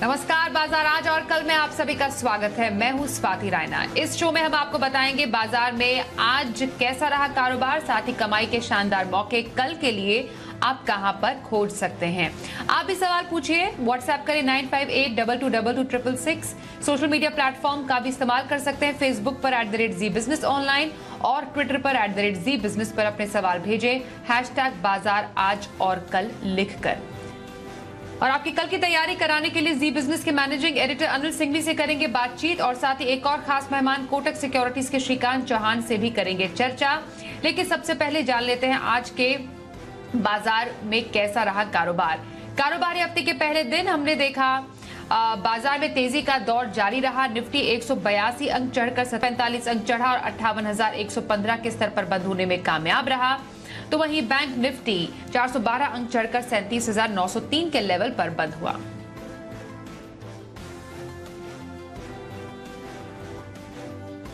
नमस्कार, बाजार आज और कल में आप सभी का स्वागत है। मैं हूं स्वाति रायना। इस शो में हम आपको बताएंगे बाजार में आज कैसा रहा कारोबार, साथ ही कमाई के शानदार मौके कल के लिए आप कहां पर खोज सकते हैं। आप भी सवाल पूछिए, व्हाट्सएप करें 9582222666। सोशल मीडिया प्लेटफॉर्म का भी इस्तेमाल कर सकते हैं। फेसबुक पर @ZBusiness ऑनलाइन और ट्विटर पर @ZBusiness पर अपने सवाल भेजें #बाजार आज और कल लिखकर। और आपकी कल की तैयारी कराने के लिए जी बिजनेस के मैनेजिंग एडिटर अनिल सिंघवी से करेंगे बातचीत और साथ ही एक और खास मेहमान कोटक सिक्योरिटीज के श्रीकांत चौहान से भी करेंगे चर्चा। लेकिन सबसे पहले जान लेते हैं आज के बाजार में कैसा रहा कारोबारी हफ्ते के पहले दिन हमने देखा बाजार में तेजी का दौर जारी रहा। निफ्टी 182 अंक चढ़कर 45 अंक चढ़ा और 58,115 के स्तर पर बंद होने में कामयाब रहा। तो वहीं बैंक निफ्टी 412 अंक चढ़कर 37,903 के लेवल पर बंद हुआ।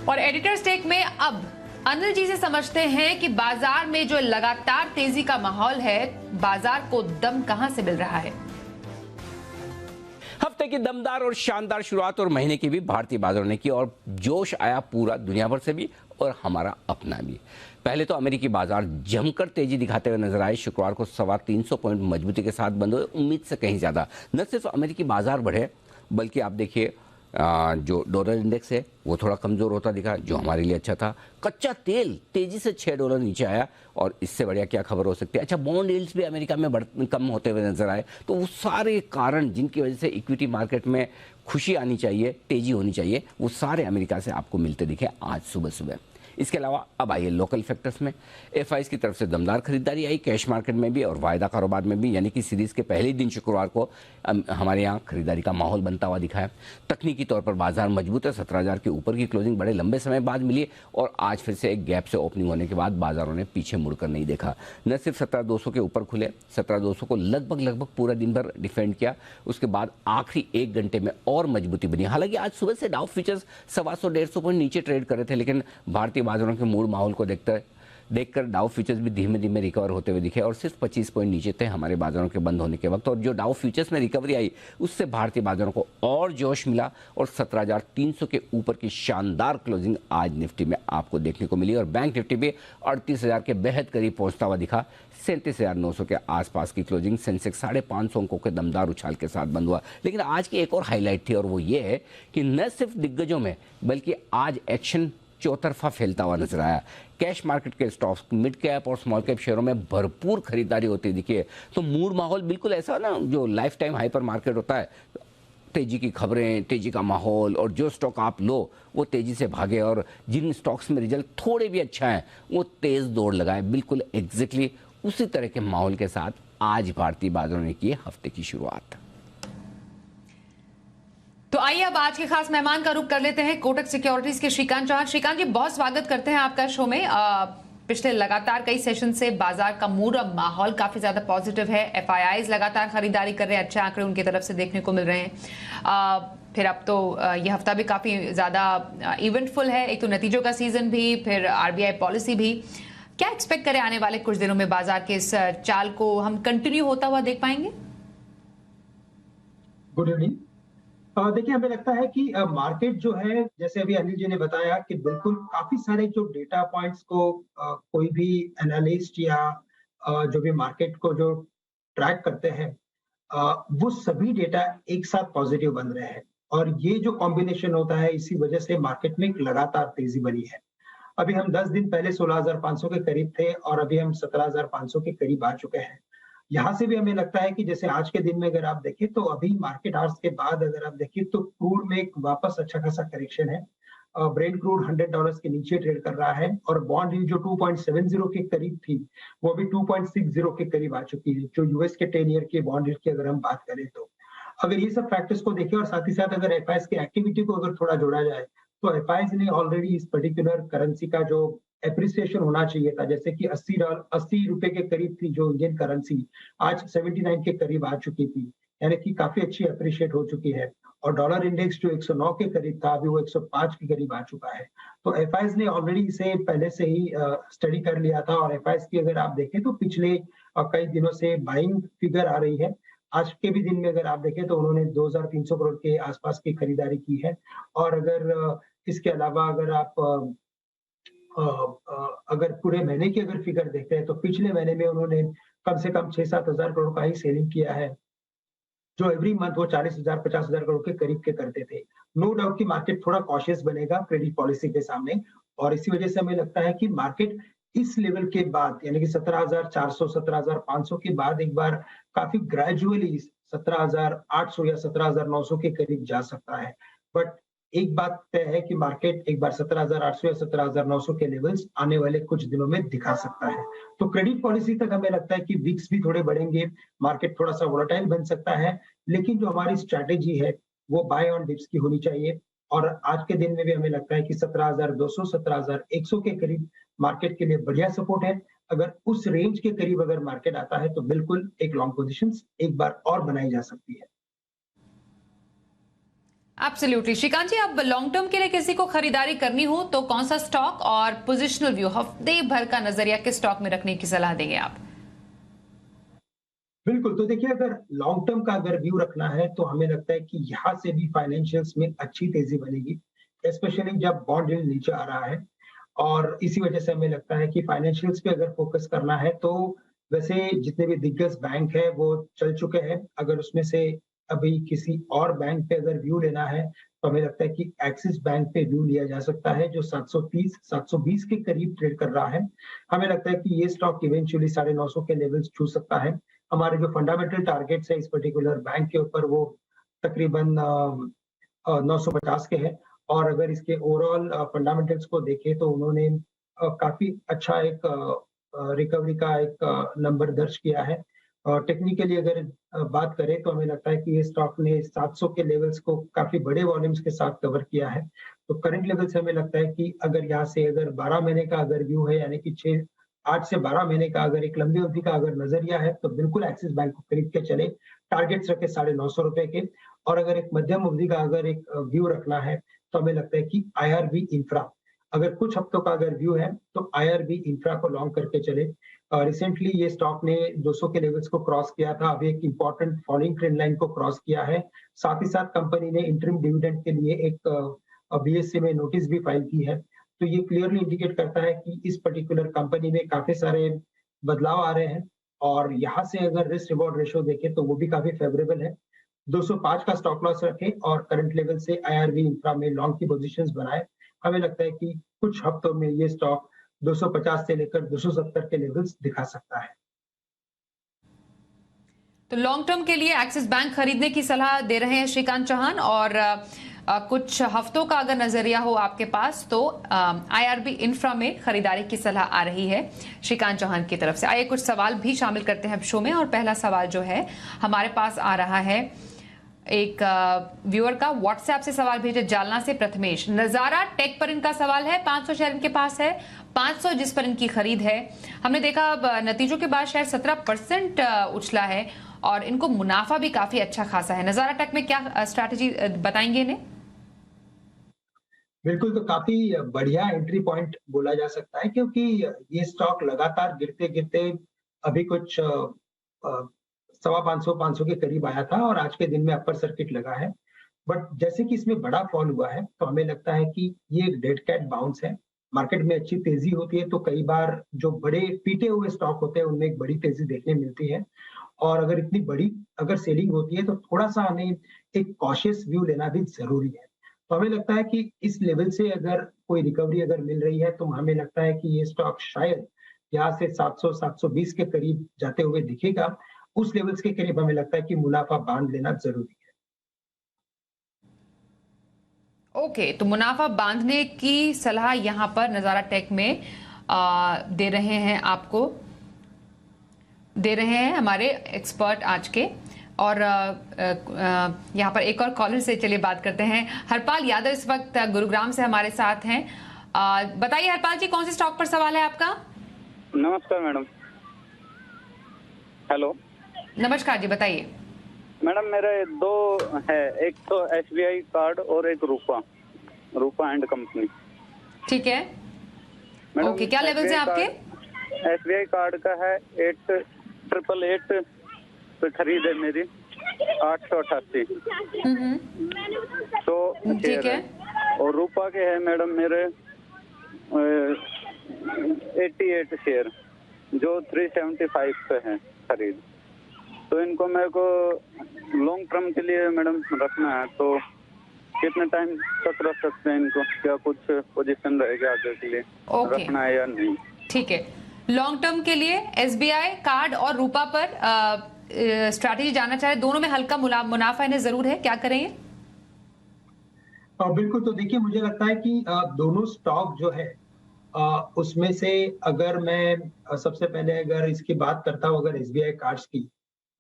और एडिटर्स टेक में अब अनिल जी से समझते हैं कि बाजार में जो लगातार तेजी का माहौल है, बाजार को दम कहां से मिल रहा है। हफ्ते की दमदार और शानदार शुरुआत और महीने की भी भारतीय बाजारों ने की और जोश आया पूरा दुनिया भर से भी और हमारा अपना भी। पहले तो अमेरिकी बाजार जमकर तेजी दिखाते हुए नजर आए। शुक्रवार को 325 पॉइंट मजबूती के साथ बंद हुए, उम्मीद से कहीं ज्यादा। न सिर्फ अमेरिकी बाजार बढ़े बल्कि आप देखिए जो डॉलर इंडेक्स है वो थोड़ा कमजोर होता दिखा, जो हमारे लिए अच्छा था। कच्चा तेल तेजी से $6 नीचे आया और इससे बढ़िया क्या खबर हो सकती है। अच्छा, बॉन्ड यील्ड्स भी अमेरिका में कम होते हुए नजर आए। तो वो सारे कारण जिनकी वजह से इक्विटी मार्केट में खुशी आनी चाहिए, तेजी होनी चाहिए, वो सारे अमेरिका से आपको मिलते दिखे आज सुबह सुबह। इसके अलावा अब आइए लोकल फैक्टर्स में। एफआईज की तरफ से दमदार खरीदारी आई कैश मार्केट में भी और वायदा कारोबार में भी, यानी कि सीरीज के पहले दिन शुक्रवार को हमारे यहाँ खरीदारी का माहौल बनता हुआ दिखा है। तकनीकी तौर पर बाजार मजबूत है। 17,000 के ऊपर की क्लोजिंग बड़े लंबे समय बाद मिली और आज फिर से एक गैप से ओपनिंग होने के बाद बाजारों ने पीछे मुड़कर नहीं देखा। न सिर्फ 17,200 के ऊपर खुले, 17,200 को लगभग पूरा दिन भर डिफेंड किया। उसके बाद आखिरी 1 घंटे में और मजबूती बनी। हालांकि आज सुबह से डाउ फ्यूचर्स 125-150 पॉइंट नीचे ट्रेड कर रहे थे, लेकिन भारतीय बाजारों के मूड माहौल को देखकर डाउ फ्यूचर्स भी धीमे धीमे रिकवर होते हुए दिखे और सिर्फ 25 पॉइंट नीचे थे हमारे बाजारों के बंद होने के वक्त। और जो डाउ फ्यूचर्स में रिकवरी आई उससे भारतीय बाजारों को और जोश मिला और 17,300 के ऊपर की शानदार क्लोजिंग आज निफ्टी में आपको देखने को मिली। और बैंक निफ्टी भी 38,000 के बेहद करीब पहुंचता हुआ दिखा। 37,900 के आसपास की क्लोजिंग। सेंसेक्स 550 अंकों के दमदार उछाल के साथ बंद हुआ। लेकिन आज की एक और हाईलाइट थी और वो ये है कि न सिर्फ दिग्गजों में बल्कि आज एक्शन चौतरफा फैलता हुआ नजर आया। कैश मार्केट के स्टॉक्स, मिड कैप और स्मॉल कैप शेयरों में भरपूर खरीदारी होती दिखी है। तो मूड माहौल बिल्कुल ऐसा ना जो लाइफ टाइम हाइपर मार्केट होता है, तेजी की खबरें, तेजी का माहौल और जो स्टॉक आप लो वो तेजी से भागे और जिन स्टॉक्स में रिजल्ट थोड़े भी अच्छा है वो तेज दौड़ लगाए। बिल्कुल एग्जैक्टली उसी तरह के माहौल के साथ आज भारतीय बाजारों ने की हफ्ते की शुरुआत। तो आइए अब आज के खास मेहमान का रुख कर लेते हैं कोटक सिक्योरिटीज के श्रीकांत चौहान। श्रीकांत जी, बहुत स्वागत करते हैं आपका शो में। पिछले लगातार कई सेशन से बाजार का मूड और माहौल काफी ज्यादा पॉजिटिव है। एफआईआईज लगातार खरीदारी कर रहे हैं, अच्छे आंकड़े उनकी तरफ से देखने को मिल रहे हैं। फिर अब तो ये हफ्ता भी काफी ज्यादा इवेंटफुल है। एक तो नतीजों का सीजन भी, फिर आरबीआई पॉलिसी भी। क्या एक्सपेक्ट करें आने वाले कुछ दिनों में बाजार के इस चाल को हम कंटिन्यू होता हुआ देख पाएंगे? Good evening. देखिए, हमें लगता है कि मार्केट जो है, जैसे अभी अनिल जी ने बताया कि बिल्कुल काफी सारे जो डेटा पॉइंट्स को कोई भी एनालिस्ट या जो भी मार्केट को जो ट्रैक करते हैं, वो सभी डेटा एक साथ पॉजिटिव बन रहे हैं और ये जो कॉम्बिनेशन होता है इसी वजह से मार्केट में एक लगातार तेजी बनी है। अभी हम 10 दिन पहले 16,500 के करीब थे और अभी हम 17,500 के करीब आ चुके हैं। यहाँ से भी हमें लगता है कि जैसे आज के दिन में अगर आप देखें तो अभी मार्केट आवर्स के बाद अगर आप देखें तो क्रूड में एक वापस अच्छा खासा करेक्शन है। ब्रेंट क्रूड $100 के नीचे ट्रेड कर रहा है और बॉन्ड यील्ड जो 2.70 के करीब थी वो अभी 2.60 के करीब आ चुकी है, जो यूएस के 10 ईयर के बॉन्ड यील्ड की अगर हम बात करें तो। अगर ये सब फैक्टर्स को देखें और साथ ही साथ अगर एफआईआईज की एक्टिविटी को अगर थोड़ा जोड़ा जाए तो एफआईआईज ने ऑलरेडी इस पर्टिकुलर करेंसी का जो एप्रिसिएशन होना चाहिए था, जैसे कि $80 के करीब थी जो इंडियन करेंसी, आज 79 के करीब आ चुकी थी, यानी कि काफी अच्छी अप्रिशिएट हो चुकी है। और डॉलर इंडेक्स जो 109 के करीब था अभी वो 105 के करीब आ चुका है। तो एफआईआईज ने ऑलरेडी इसे पहले से ही स्टडी कर लिया था और एफआईआईज की अगर आप देखें तो पिछले कई दिनों से बाइंग फिगर आ रही है आज के भी दिन में अगर आप देखें तो उन्होंने 2,300 करोड़ के आसपास की खरीदारी की है। और अगर इसके अलावा अगर आप अगर पूरे महीने की अगर फिगर देखते हैं तो पिछले महीने में उन्होंने कम से कम 6-7 हज़ार करोड़ का ही सेलिंग किया है, जो एवरी मंथ वो 40,000 50,000 करोड़ के करीब के करते थे। नो डाउट कि मार्केट थोड़ा कॉशियस बनेगा क्रेडिट पॉलिसी के सामने, और इसी वजह से हमें लगता है कि मार्केट इस लेवल के बाद यानी कि 17,400 17,500 के बाद एक बार काफी ग्रेजुअली 17,800 या 17,900 के करीब जा सकता है। बट एक बात तय है कि मार्केट एक बार 17,800 या 17,900 के लेवल्स आने वाले कुछ दिनों में दिखा सकता है। तो क्रेडिट पॉलिसी तक हमें लगता है कि विक्स भी थोड़े बढ़ेंगे, मार्केट थोड़ा सा वोलेटाइल बन सकता है, लेकिन जो हमारी स्ट्रैटेजी है वो बाय ऑन डिप्स की होनी चाहिए। और आज के दिन में भी हमें लगता है कि 17,200 17,100 के करीब मार्केट के लिए बढ़िया सपोर्ट है। अगर उस रेंज के करीब अगर मार्केट आता है तो बिल्कुल एक लॉन्ग पोजीशंस एक बार और बनाई जा सकती है। एब्सोल्युटली। श्रीकांत जी, अब लॉन्ग टर्म के लिए किसी को खरीदारी करनी हो तो कौन सा स्टॉक और पोजिशनल व्यू हफ्ते भर का नजरिया किस स्टॉक में रखने की सलाह देंगे आप? बिल्कुल, तो देखिए अगर लॉन्ग टर्म का अगर व्यू रखना है तो हमें लगता है कि यहाँ से भी फाइनेंशियल्स में अच्छी तेजी बनेगी, स्पेशली जब बॉन्ड यील्ड नीचे आ रहा है। और इसी वजह से हमें लगता है कि फाइनेंशियल्स पे अगर फोकस करना है तो वैसे जितने भी दिग्गज बैंक है वो चल चुके हैं। अगर उसमें से अभी किसी और बैंक पे अगर व्यू लेना है तो हमें लगता है कि एक्सिस बैंक पे व्यू लिया जा सकता है, जो 730 720 के करीब ट्रेड कर रहा है। हमें लगता है कि ये स्टॉक इवेंचुअली 950 के लेवल्स छू सकता है। हमारे जो फंडामेंटल टारगेट्स है इस पर्टिकुलर बैंक के ऊपर वो तकरीबन 950 के हैं। और अगर इसके ओवरऑल फंडामेंटल्स को देखें तो उन्होंने काफी अच्छा एक रिकवरी का एक नंबर दर्ज किया है। और टेक्निकली अगर बात करें तो हमें लगता है कि ये स्टॉक ने 700 के लेवल्स को काफी बड़े वॉल्यूम्स के साथ कवर किया है। तो करंट लेवल से हमें लगता है कि अगर यहाँ से अगर 12 महीने का अगर व्यू है यानी कि 8 से 12 महीने का अगर एक लंबी अवधि का अगर नजरिया है तो बिल्कुल एक्सिस बैंक को खरीद के चले, टारगेट्स रखे 950 रुपए के। और अगर एक मध्यम अवधि का अगर एक व्यू रखना है तो हमें लगता है कि आईआरबी इंफ्रा, अगर कुछ हफ्तों का अगर व्यू है तो आईआरबी इंफ्रा को लॉन्ग करके चले। रिसेंटली ये स्टॉक ने 200 के लेवल्स को क्रॉस किया था, अभी एक इंपॉर्टेंट फॉलिंग ट्रेंड लाइन को क्रॉस किया है। साथ ही साथ कंपनी ने इंटरिम डिविडेंड के लिए एक बीएससी में नोटिस भी फाइल की है। तो ये क्लियरली इंडिकेट करता है कि इस पर्टिकुलर कंपनी में काफी सारे बदलाव आ रहे हैं। और यहाँ से अगर रिस्क रिवॉर्ड रेशियो देखें तो वो भी काफी फेवरेबल है। 205 का स्टॉप लॉस रखें और करंट लेवल से आईआरबी इंफ्रा में लॉन्ग की पोजीशंस बनाए। हमें लगता है कि कुछ हफ्तों में ये स्टॉक 250 से लेकर 270 के लेवल्स दिखा सकता है। तो लॉन्ग टर्म के लिए एक्सिस बैंक खरीदने की सलाह दे रहे हैं श्रीकांत चौहान। और कुछ हफ्तों का अगर नजरिया हो आपके पास तो आईआरबी इंफ्रा में खरीदारी की सलाह आ रही है श्रीकांत चौहान की तरफ से। आइए कुछ सवाल भी शामिल करते हैं शो में। और पहला सवाल जो है हमारे पास आ रहा है, एक व्यूअर का व्हाट्सएप से सवाल भेजे जालना से प्रथमेश। नजारा टेक पर इनका सवाल है, 500 शेयर इनके पास है, 500 जिस पर इनकी खरीद है। हमने देखा अब नतीजों के बाद शेयर 17% उछला है और इनको मुनाफा भी काफी अच्छा खासा है। नजारा टेक में क्या स्ट्रैटेजी बताएंगे इन्हें? बिल्कुल, तो काफी बढ़िया एंट्री पॉइंट बोला जा सकता है, क्योंकि ये स्टॉक लगातार गिरते गिरते अभी कुछ 550 के करीब आया था और आज के दिन में अपर सर्किट लगा है। बट जैसे कि इसमें बड़ा फॉल हुआ है तो हमें लगता है कि ये एक डेड कैट बाउंस है। मार्केट में अच्छी तेजी होती है तो कई बार जो बड़े पीटे हुए स्टॉक होते हैं उनमें एक बड़ी तेजी देखने मिलती है। और अगर इतनी बड़ी अगर सेलिंग होती है तो थोड़ा सा हमें एक कॉशियस व्यू लेना भी जरूरी है। तो हमें लगता है कि इस लेवल से अगर कोई रिकवरी अगर मिल रही है तो हमें लगता है कि ये स्टॉक शायद यहाँ से 700 720 के करीब जाते हुए दिखेगा। उस लेवल्स के करीब हमें लगता है कि मुनाफा बांध लेना जरूरी है। ओके, तो मुनाफा बांधने की सलाह यहां पर नजारा टेक में दे रहे हैं आपको, दे रहे हैं हमारे एक्सपर्ट आज के। और यहाँ पर एक और कॉलर से चलिए बात करते हैं। हरपाल यादव इस वक्त गुरुग्राम से हमारे साथ हैं। बताइए हरपाल जी, कौन से स्टॉक पर सवाल है आपका? नमस्कार मैडम। हेलो, नमस्कार जी, बताइए। मैडम मेरे दो है, एक तो एसबीआई कार्ड और एक रूपा एंड कंपनी। ठीक है, ओके, क्या लेवल है आपके? एसबीआई कार्ड का है 8888 पे खरीद है मेरी 888 तो ठीक है। और रूपा के है मैडम मेरे 88 शेयर जो 375 पे है खरीद। तो इनको मेरे को लॉन्ग टर्म के लिए मैडम रखना है, तो कितने टाइम तक रख सकते हैं इनको? क्या कुछ पोजीशन रहेगा आगे के लिए ओके। रखना है या नहीं? ठीक है, लॉन्ग टर्म के लिए एसबीआई कार्ड और रूपा पर स्ट्रैटेजी जानना चाह रहे, दोनों में हल्का मुनाफा इन्हें जरूर है, क्या करेंगे? बिल्कुल, तो देखिए मुझे लगता है कि दोनों स्टॉक जो है उसमें से अगर मैं सबसे पहले अगर इसकी बात करता हूँ अगर एसबीआई कार्ड्स की,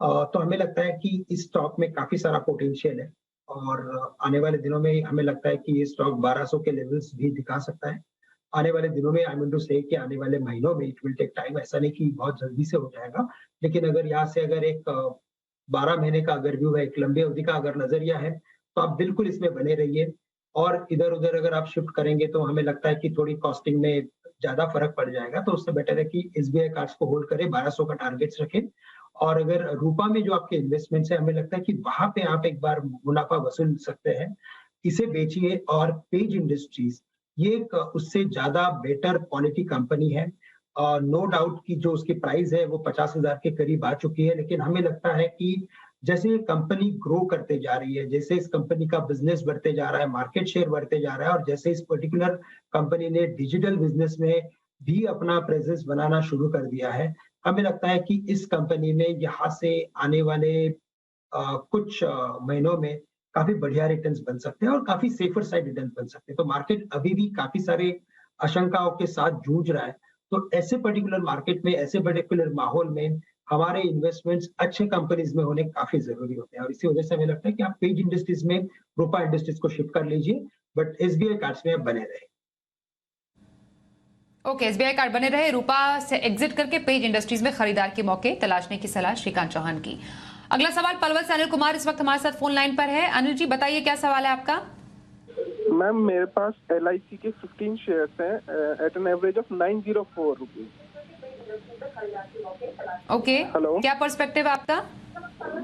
तो हमें लगता है कि इस स्टॉक में काफी सारा पोटेंशियल है और आने वाले दिनों में हमें लगता है कि ये स्टॉक 1200 के लेवल्स भी दिखा सकता है। आने वाले दिनों में आई मीन टू से कि आने वाले महीनों में इट विल टेक टाइम, ऐसा नहीं कि बहुत जल्दी से हो जाएगा, लेकिन अगर यहाँ से अगर एक 12 महीने का अगर व्यू है, एक लंबी अवधि का अगर नजरिया है, तो आप बिल्कुल इसमें बने रहिए। और इधर-उधर अगर आप शिफ्ट करेंगे तो हमें लगता है कि थोड़ी कॉस्टिंग में ज़्यादा फ़र्क पड़ जाएगा, तो उससे बेटर है कि एसबीआई कार्ड्स को होल्ड करें, 1200 का टारगेट्स रखें। और अगर रूपा में जो आपके इन्वेस्टमेंट्स हैं, हमें लगता है कि वहाँ पे आप एक बार मुनाफ़ा वसूल सकते हैं। इसे बेचिए और पेज इंडस्ट्रीज़ ये एक उससे ज़्यादा बेटर क्वालिटी कंपनी है। नो डाउट कि जो उसकी प्राइस है वो 50,000 के करीब आ चुकी है, लेकिन हमें लगता है कि जैसे ये कंपनी ग्रो करते जा रही है, जैसे इस कंपनी का बिजनेस बढ़ते जा रहा है, मार्केट शेयर बढ़ते जा रहा है और जैसे इस पर्टिकुलर कंपनी ने डिजिटल बिजनेस में भी अपना प्रेजेंस बनाना शुरू कर दिया है, हमें लगता है कि इस कंपनी में यहाँ से आने वाले कुछ महीनों में काफी बढ़िया रिटर्न्स बन सकते हैं और काफी सेफर साइड रिटर्न्स बन सकते हैं। तो मार्केट अभी भी काफी सारे आशंकाओं के साथ जूझ रहा है। तो ऐसे पर्टिकुलर मार्केट में, ऐसे पर्टिकुलर माहौल में हमारे इन्वेस्टमेंट्स अच्छे कंपनीज में होने काफी जरूरी होते हैं और इसी वजह से हमें लगता है कि आप पेज इंडस्ट्रीज में रूपा इंडस्ट्रीज को शिफ्ट कर लीजिए, बट एसबीआई कार्ड्स में आप बने रहे। ओके, एसबीआई कार्ड बने रहे, रूपा से एग्जिट करके पेज इंडस्ट्रीज में खरीदार के मौके तलाशने की सलाह श्रीकांत चौहान की। अगला सवाल पलवल से अनिल कुमार इस वक्त हमारे साथ फोन लाइन पर है। अनिल जी बताइए क्या सवाल है आपका? मैम मेरे पास LIC के 15 शेयर्स हैं at an average of 904 rupees. Okay, hello, क्या पर्सपेक्टिव है आपका?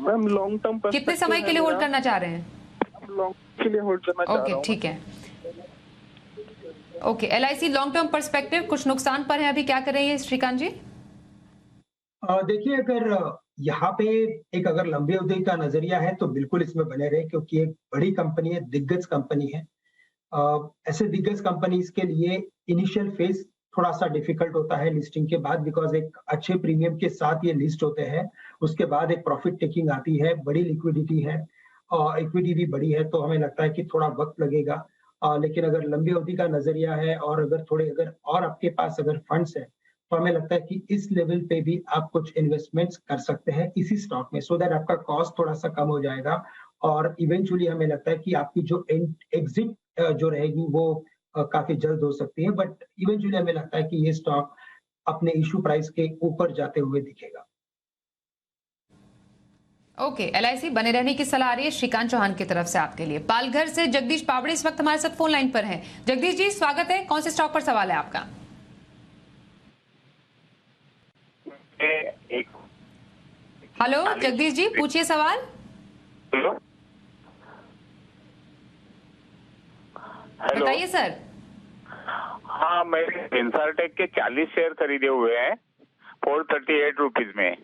मैम लॉन्ग टर्म कितने समय के लिए होल्ड करना चाह रहे हैं? लॉन्ग के लिए होल्ड करना चाह रहा हूं। ओके, ठीक है। Okay, LIC long term perspective, कुछ नुकसान पर है अभी, क्या कर रही है श्रीकांत जी? देखिए अगर यहाँ पे एक अगर लंबी अवधि का नजरिया है तो बिल्कुल इसमें बने रहे क्योंकि एक बड़ी कंपनी है, दिग्गज कंपनी है। ऐसे दिग्गज कंपनीज के लिए इनिशियल फेज थोड़ा सा डिफिकल्ट होता है लिस्टिंग के बाद, बिकॉज एक अच्छे प्रीमियम के साथ ये लिस्ट होते हैं, उसके बाद एक प्रॉफिट टेकिंग आती है, बड़ी लिक्विडिटी है और इक्विटी भी बड़ी है, तो हमें लगता है कि थोड़ा वक्त लगेगा। लेकिन अगर लंबी अवधि का नजरिया है और अगर और आपके पास अगर फंड्स है तो हमें लगता है कि इस लेवल पे भी आप कुछ इन्वेस्टमेंट्स कर सकते हैं इसी स्टॉक में, सो दैट आपका कॉस्ट थोड़ा सा कम हो जाएगा और इवेंचुअली हमें लगता है कि आपकी जो एग्जिट जो रहेगी वो काफी जल्द हो सकती है, बट इवेंचुअली हमें लगता है कि ये स्टॉक अपने इशू प्राइस के ऊपर जाते हुए दिखेगा। ओके, LIC बने रहने की सलाह आ रही है श्रीकांत चौहान की तरफ से आपके लिए। पालघर से जगदीश पावड़े इस वक्त हमारे साथ फोन लाइन पर हैं। जगदीश जी स्वागत है, कौन से स्टॉक पर सवाल है आपका? हेलो जगदीश जी, पूछिए सवाल। हेलो, बताइए सर। हाँ मैंने इंसारटेक के 40 शेयर खरीदे हुए हैं 438 रुपीज में।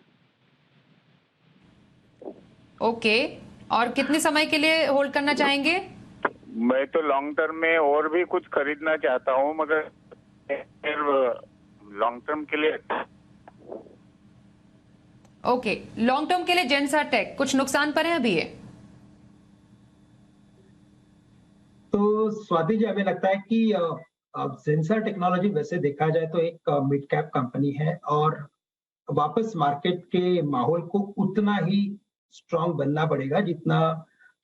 ओके, और कितने समय के लिए होल्ड करना चाहेंगे? मैं तो लॉन्ग टर्म में और भी कुछ खरीदना चाहता हूँ, मगर लॉन्ग टर्म के लिए। ओके, लॉन्ग टर्म के लिए जेंसा टेक कुछ नुकसान पर है अभी ये? तो स्वाति जी हमें लगता है कि सेंसर टेक्नोलॉजी वैसे देखा जाए तो एक मिड कैप कंपनी है और वापस मार्केट के माहौल को उतना ही स्ट्रांग बनना पड़ेगा जितना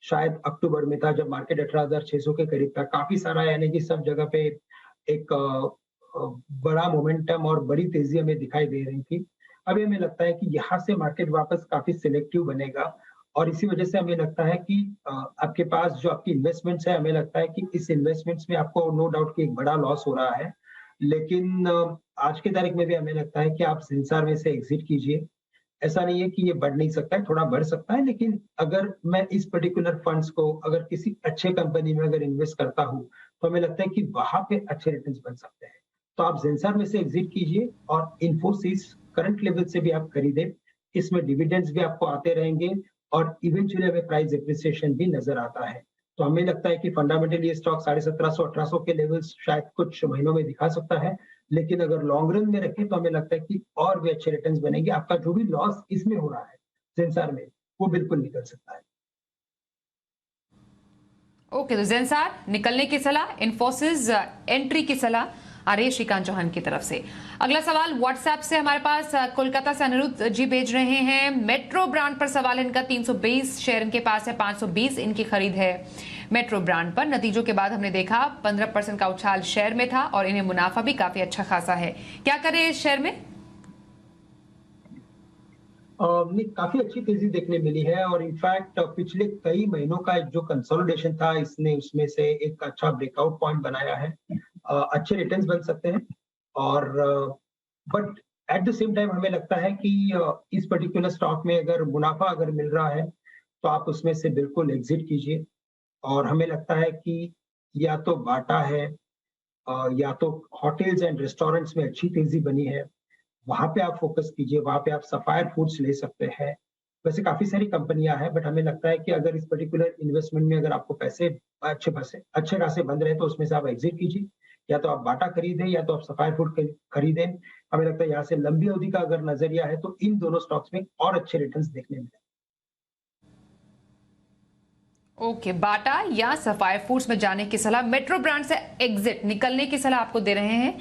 शायद अक्टूबर में था जब मार्केट 18,600 के करीब था। काफी सारा यानी कि सब जगह पे एक बड़ा मोमेंटम और बड़ी तेजी हमें दिखाई दे रही थी। अभी हमें लगता है कि यहाँ से मार्केट वापस काफी सिलेक्टिव बनेगा और इसी वजह से हमें लगता है कि आपके पास जो आपकी इन्वेस्टमेंट्स है, हमें लगता है कि इस इन्वेस्टमेंट्स में आपको नो डाउट कि एक बड़ा लॉस हो रहा है, लेकिन आज की तारीख में भी हमें लगता है कि आप सेंसर में से एग्जिट कीजिए ऐसा नहीं है कि ये बढ़ नहीं सकता है, थोड़ा बढ़ सकता है, लेकिन अगर मैं इस पर्टिकुलर फंड्स को अगर किसी अच्छे कंपनी में अगर इन्वेस्ट करता हूँ, तो हमें लगता है कि वहां पे अच्छे रिटर्न्स बन सकते हैं। तो आप ज़ेंसार में से एग्जिट कीजिए और इन्फोसिस करंट लेवल से भी आप खरीदें। इसमें डिविडेंड्स भी आपको आते रहेंगे और इवेंचुअली हमें प्राइस एप्रिसिएशन भी नजर आता है। तो हमें लगता है कि फंडामेंटली ये स्टॉक 1750-1800 के लेवल्स शायद कुछ महीनों में दिखा सकता है, लेकिन अगर लॉन्ग रन में रखें तो हमें लगता है कि और भी अच्छे रिटर्न्स बनेंगे। आपका जो भी लॉस इसमें हो रहा है ज़ेंसार में, वो बिल्कुल निकल सकता है। ओके, तो ज़ेंसार निकलने की सलाह, इन्फोसिस एंट्री की सलाह आ रही है श्रीकांत चौहान की तरफ से। अगला सवाल व्हाट्सएप से हमारे पास कोलकाता से अनिरुद्ध जी भेज रहे हैं। मेट्रो ब्रांड पर सवाल इनका, 320 शेयर इनके पास है, 520 इनकी खरीद है मेट्रो ब्रांड पर। नतीजों के बाद हमने देखा 15% का उछाल शेयर में था और इन्हें मुनाफा भी काफी अच्छा खासा है। क्या करें इस शेयर में? काफी अच्छी तेजी देखने मिली है और इनफैक्ट पिछले कई महीनों का जो कंसोलिडेशन था इसने उसमें से एक अच्छा ब्रेकआउट पॉइंट बनाया है। अच्छे रिटर्न्स बन सकते हैं और but at the same time हमें लगता है कि इस पर्टिकुलर स्टॉक में अगर मुनाफा अगर मिल रहा है तो आप उसमें से बिल्कुल एग्जिट कीजिए। और हमें लगता है कि या तो बाटा है या तो होटल्स एंड रेस्टोरेंट्स में अच्छी तेजी बनी है, वहां पे आप फोकस कीजिए। वहां पे आप सफायर फूड्स ले सकते हैं। वैसे काफी सारी कंपनियां हैं, बट हमें लगता है कि अगर इस पर्टिकुलर इन्वेस्टमेंट में अगर आपको पैसे अच्छे खासे बन रहे हैं तो उसमें से आप एग्जिट कीजिए। या तो आप बाटा खरीदें या तो आप सफायर फूड खरीदें। हमें लगता है यहाँ से लंबी अवधि का अगर नजरिया है तो इन दोनों स्टॉक्स में और अच्छे रिटर्न्स देखने मिले। ओके, बाटा या सफायर फूड्स में जाने की सलाह, मेट्रो ब्रांड से एग्जिट निकलने की सलाह आपको दे रहे हैं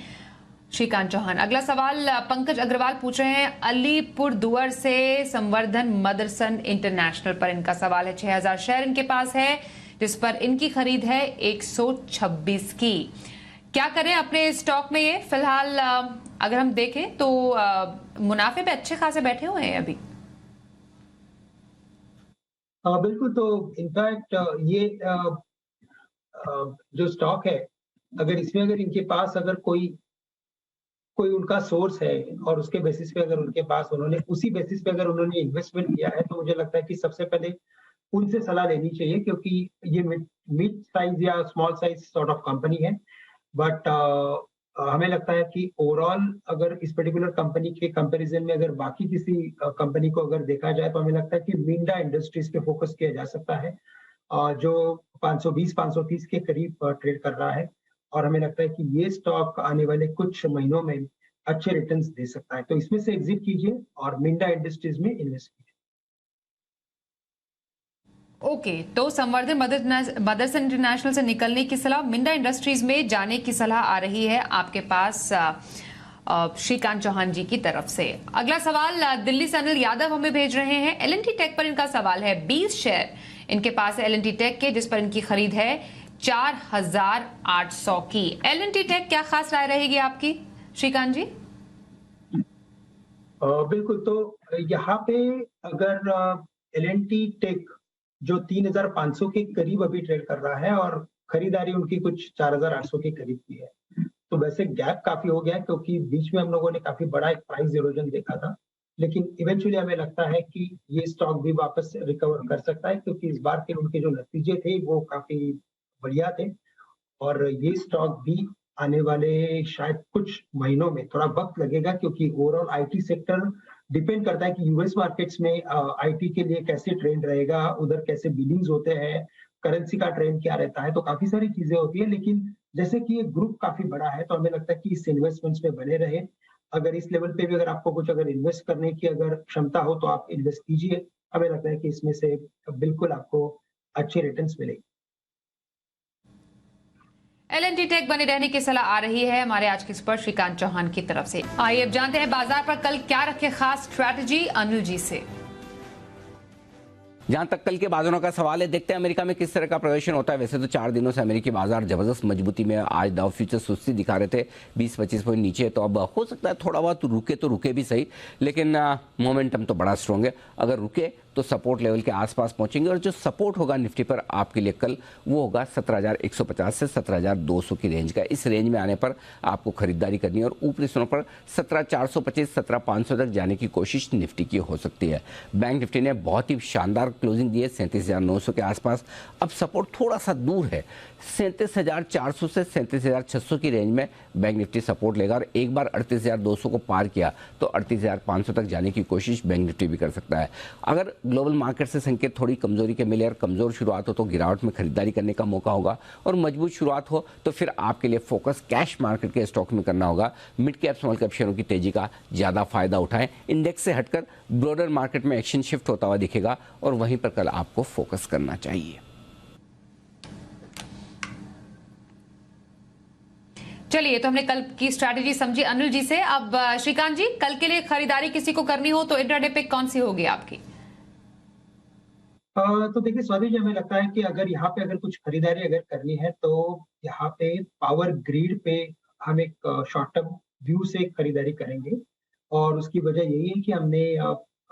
श्रीकांत चौहान। अगला सवाल पंकज अग्रवाल पूछ रहे हैं अलीपुर दुअर से, संवर्धन मदरसन इंटरनेशनल पर इनका सवाल है। 6000 शेयर इनके पास है जिस पर इनकी खरीद है 126 की। क्या करें अपने स्टॉक में? ये फिलहाल अगर हम देखें तो मुनाफे पे अच्छे खासे बैठे हुए हैं अभी। बिल्कुल, तो इनफैक्ट ये जो स्टॉक है अगर इसमें अगर इनके पास अगर कोई उनका सोर्स है और उसके बेसिस पे अगर उनके पास उन्होंने उसी बेसिस पे अगर उन्होंने इन्वेस्टमेंट किया है तो मुझे लगता है कि सबसे पहले उनसे सलाह लेनी चाहिए, क्योंकि ये मिड साइज या small size sort of company है। बट हमें लगता है कि ओवरऑल अगर इस पर्टिकुलर कंपनी के कंपैरिजन में अगर बाकी किसी कंपनी को अगर देखा जाए तो हमें लगता है कि मिंडा इंडस्ट्रीज पे फोकस किया जा सकता है, जो 520-530 के करीब ट्रेड कर रहा है। और हमें लगता है कि ये स्टॉक आने वाले कुछ महीनों में अच्छे रिटर्न्स दे सकता है, तो इसमें से एग्जिट कीजिए और मिंडा इंडस्ट्रीज में इन्वेस्ट कीजिए। ओके, तो संवर्धन मदरसन इंटरनेशनल से निकलने की सलाह, मिंडा इंडस्ट्रीज में जाने की सलाह आ रही है आपके पास श्रीकांत चौहान जी की तरफ से। अगला सवाल दिल्ली से अनिल यादव हमें भेज रहे हैं। एल&टी टेक पर इनका सवाल है। 20 शेयर इनके पास है एल&टी टेक के, जिस पर इनकी खरीद है 4800 की। एल&टी टेक क्या खास राय रहेगी आपकी श्रीकांत जी? बिल्कुल, तो यहाँ पे अगर एल&टी टेक जो 3500 के करीब अभी ट्रेड कर रहा है और खरीदारी उनकी कुछ 4800 के करीब की है, तो वैसे गैप काफी हो गया क्योंकि बीच में हम लोगों ने काफी बड़ा एक प्राइस इरोजन देखा था। लेकिन इवेंचुअली हमें लगता है कि ये स्टॉक भी वापस रिकवर कर सकता है, क्योंकि इस बार के उनके जो नतीजे थे वो काफी बढ़िया थे और ये स्टॉक भी आने वाले शायद कुछ महीनों में, थोड़ा वक्त लगेगा क्योंकि ओवरऑल आईटी सेक्टर डिपेंड करता है कि यूएस मार्केट्स में आईटी के लिए कैसे ट्रेंड रहेगा, उधर कैसे बिलिंग्स होते हैं, करेंसी का ट्रेंड क्या रहता है, तो काफी सारी चीजें होती है। लेकिन जैसे कि ये ग्रुप काफी बड़ा है तो हमें लगता है कि इस इन्वेस्टमेंट्स में बने रहे। अगर इस लेवल पे भी अगर आपको कुछ अगर इन्वेस्ट करने की अगर क्षमता हो तो आप इन्वेस्ट कीजिए। हमें लगता है कि इसमें से बिल्कुल आपको अच्छे रिटर्न्स मिलेंगे। एल&टी टेक बने रहने की सलाह आ रही है हमारे आज के एक्सपर्ट श्रीकांत चौहान की तरफ से। आइए अब जानते हैं बाजार पर कल क्या रखे खास स्ट्रैटेजी अनिल जी से। जहां तक कल के बाजारों का सवाल है, देखते हैं अमेरिका में किस तरह का प्रदर्शन होता है। वैसे तो 4 दिनों से अमेरिकी बाजार जबरदस्त मजबूती में, आज डाउ फ्यूचर सुस्ती दिखा रहे थे 20-25 पॉइंट नीचे, तो अब हो सकता है थोड़ा बहुत रुके तो रुके भी सही, लेकिन मोमेंटम तो बड़ा स्ट्रॉन्ग है। अगर रुके तो सपोर्ट लेवल के आसपास पहुंचेंगे और जो सपोर्ट होगा निफ्टी पर आपके लिए कल वो होगा 17,150 से 17,200 की रेंज का। इस रेंज में आने पर आपको खरीदारी करनी है और ऊपरी स्थानों पर 17,425 17,500 तक जाने की कोशिश निफ्टी की हो सकती है। बैंक निफ्टी ने बहुत ही शानदार क्लोजिंग दी है 37,900 के आसपास। अब सपोर्ट थोड़ा सा दूर है, 37,400 से 37,600 की रेंज में बैंक निफ्टी सपोर्ट लेगा और एक बार 38,200 को पार किया तो 38,500 तक जाने की कोशिश बैंक निफ्टी भी कर सकता है। अगर ग्लोबल मार्केट से संकेत थोड़ी कमजोरी के मिले और कमजोर शुरुआत हो तो गिरावट में खरीदारी करने का मौका होगा, और मजबूत शुरुआत हो तो फिर आपके लिए फोकस कैश मार्केट के स्टॉक में करना होगा। मिड कैप स्मॉल कैप शेयरों की तेजी का ज्यादा फायदा उठाएं। इंडेक्स से हटकर ब्रॉडर मार्केट में एक्शन शिफ्ट होता हुआ दिखेगा और वहीं पर कल आपको फोकस करना चाहिए। चलिए, तो हमने कल की स्ट्रैटेजी समझी अनिल जी से। अब श्रीकांत जी, कल के लिए खरीदारी किसी को करनी हो तो इंट्राडे पे कौन सी होगी आपकी? तो देखिए स्वाति जी, हमें लगता है कि अगर यहाँ पे अगर कुछ खरीदारी अगर करनी है तो यहाँ पे पावर ग्रिड पे हम एक शॉर्ट टर्म व्यू से खरीदारी करेंगे, और उसकी वजह यही है कि हमने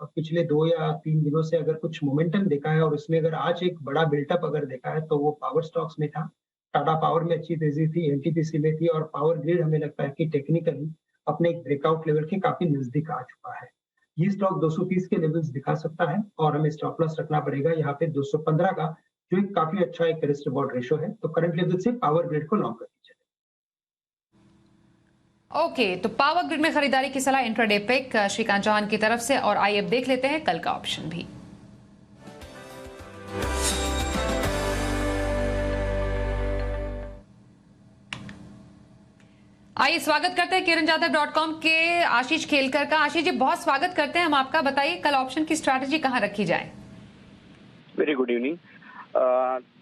पिछले 2 या 3 दिनों से अगर कुछ मोमेंटम देखा है और उसमें अगर आज एक बड़ा बिल्टअप अगर देखा है तो वो पावर स्टॉक्स में था। टाटा पावर में अच्छी तेजी थी, एनटीपीसी में थी, और पावर ग्रिड हमें लगता है कि टेक्निकली अपने एक ब्रेकआउट लेवल के काफी नजदीक आ चुका है। ये स्टॉक 230 के लेवल्स दिखा सकता है और हमें स्टॉप लॉस रखना पड़ेगा यहाँ पे 215 का, जो एक काफी अच्छा एक रिस्क रिवॉर्ड रेशो है। तो करंट लेवल से पावर ग्रिड को लॉन्ग कर दीजिए। ओके, तो पावर ग्रिड में खरीदारी की सलाह इंट्राडे पे श्रीकांत चौहान की तरफ से। और आइए अब देख लेते हैं कल का ऑप्शन भी। आइए स्वागत करते हैं kiranjadhav.com के आशीष खेलकर का। आशीष जी, बहुत स्वागत करते हैं हम आपका। बताइए कल ऑप्शन की स्ट्रैटेजी कहां रखी जाए? Very good evening.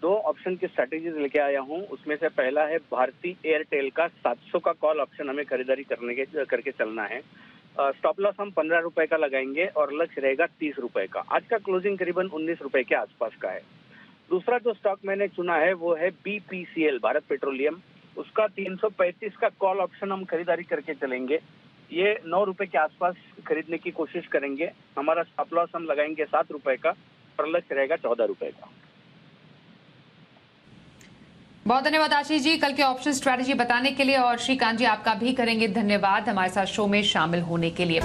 2 ऑप्शन की स्ट्रैटेजीज लेके आया हूं। उसमें से पहला है भारती एयरटेल का 700 का कॉल ऑप्शन, हमें खरीदारी करके चलना है। स्टॉप लॉस हम 15 रुपए का लगाएंगे और लक्ष्य रहेगा 30 रुपए का। आज का क्लोजिंग करीबन 19 रुपए के आसपास का है। दूसरा जो स्टॉक मैंने चुना है वो है BPCL, भारत पेट्रोलियम। उसका 335 का कॉल ऑप्शन हम खरीदारी करके चलेंगे। ये 9 रुपए के आसपास खरीदने की कोशिश करेंगे। हमारा स्टॉप लॉस हम लगाएंगे 7 रुपए का और लक्ष्य रहेगा 14 रुपए का। बहुत धन्यवाद आशीष जी कल के ऑप्शन स्ट्रैटेजी बताने के लिए, और श्रीकांत जी आपका भी करेंगे धन्यवाद हमारे साथ शो में शामिल होने के लिए।